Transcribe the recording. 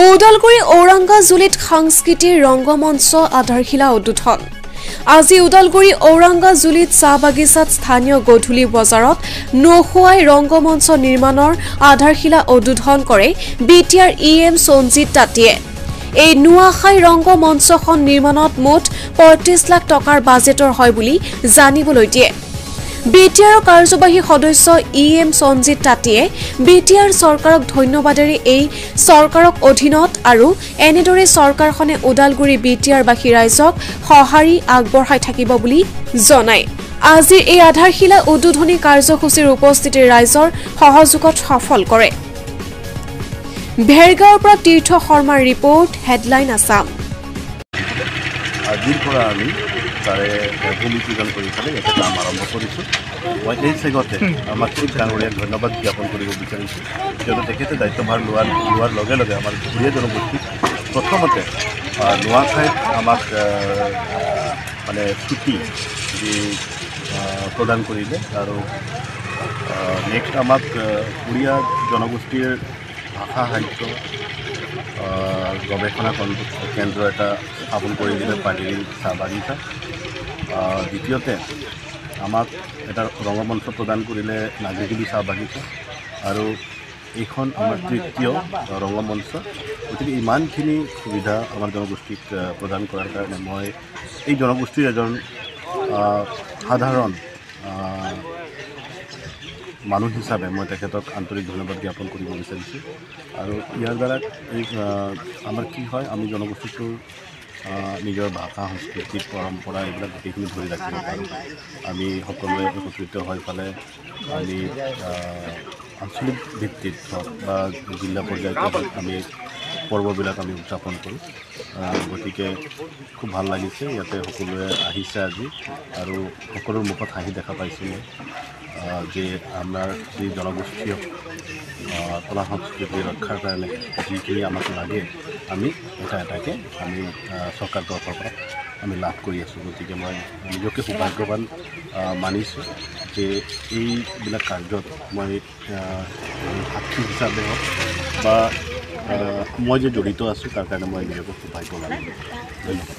ওদালগুৰি ঔৰংগাজুলিত সাংস্কৃতিক ৰংগমঞ্চ আধাৰশিলা উদ্বোধন। আজি ওদালগুৰি ঔৰংগাজুলিত চাহ বাগিচাত স্থানীয় গধূলি বজাৰত নখুৱাই ৰংগমঞ্চ নিৰ্মাণৰ আধাৰশিলা উদ্বোধন কৰে বিটিআৰ EM সঞ্জিত তাঁতীয়ে। এই নুৱাখাই ৰংগমঞ্চখন নিৰ্মাণত মুঠ ৩৫ লাখ টকাৰ বাজেটৰ হয় বুলি জানিবলৈ দিয়ে। বিটিআৰ কাৰ্যবাহী সদস্য EM সঞ্জিত তাঁতীয়ে বিটিআৰ চৰকাৰক ধন্যবাদেৰে এই চৰকাৰক অধীনত আৰু এনেদৰে চৰকাৰখনে ওদালগুৰি বিটিআৰবাসী ৰাইজক সঁহাৰি আগবঢ়াই থাকিব বুলি জনায়। আজিৰ এই আধাৰশিলা উদ্বোধনী কাৰ্যসূচীৰ উপস্থিতি ৰাইজৰ সহযোগত সফল কৰে। ভেৰগাঁৱৰ পৰা তীৰ্থ শৰ্মাৰ ৰিপৰ্ট, হেডলাইন আছাম। আজিৰ পৰা আমি তাৰে ভূমি পূজন কৰি পেলাই এটা কাম আৰম্ভ কৰিছোঁ। মই এই চেগতে আমাক খুব ডাঙৰীয়াক ধন্যবাদ জ্ঞাপন কৰিব বিচাৰিছোঁ, কিয়নো তেখেতে দায়িত্বভাৰ লোৱাৰ লগে লগে আমাৰ ঘূৰিয়া জনগোষ্ঠীক প্ৰথমতে নুৱাখাইত আমাক মানে ছুটি যি প্ৰদান কৰিলে আৰু নেক্সট আমাক ঘূৰিয়া জনগোষ্ঠীৰ ভাষা সাহিত্য গৱেষণা কেন্দ্ৰ এটা স্থাপন কৰি দিলে পাৰ্টিৰ চাহ বাগিচা। দ্বিতীয়তে আমাক এটা ৰংগমঞ্চ প্ৰদান কৰিলে নাগৰিকী চাহ বাগিচা আৰু এইখন আমাৰ তৃতীয় ৰংগমঞ্চ। গতিকে ইমানখিনি সুবিধা আমাৰ জনগোষ্ঠীক প্ৰদান কৰাৰ কাৰণে মই এই জনগোষ্ঠীৰ এজন সাধাৰণ মানুহ হিচাপে মই তেখেতক আন্তৰিক ধন্যবাদ জ্ঞাপন কৰিব বিচাৰিছোঁ। আৰু ইয়াৰ দ্বাৰা এই আমাৰ কি হয়, আমি জনগোষ্ঠীটোৰ নিজৰ ভাষা সংস্কৃতি পৰম্পৰা এইবিলাক গোটেইখিনি ধৰি ৰাখিব পাৰোঁ। আমি সকলোৱে একত্ৰিত হৈ পেলাই আমি আঞ্চলিক ভিত্তিত হওক বা জিলা পৰ্যায়ত আমি পৰ্ববিলাক আমি উদযাপন কৰোঁ। গতিকে খুব ভাল লাগিছে, ইয়াতে সকলোৱে আহিছে আজি আৰু সকলোৰ মুখত হাঁহি দেখা পাইছোঁ মই যে আমাৰ যি জনগোষ্ঠীয় কলা সংস্কৃতি ৰক্ষাৰ কাৰণে যিখিনি আমাক লাগে আমি এটা এটাকৈ আমি চৰকাৰ তৰফৰ পৰা আমি লাভ কৰি আছোঁ। গতিকে মই নিজকে সৌভাগ্যৱান মানিছোঁ যে এইবিলাক কাৰ্যত মই সাক্ষী হিচাপে হওক বা মই যে জড়িত আছোঁ তাৰ কাৰণে মই নিজকে সৌভাগ্যৱান। ধন্যবাদ।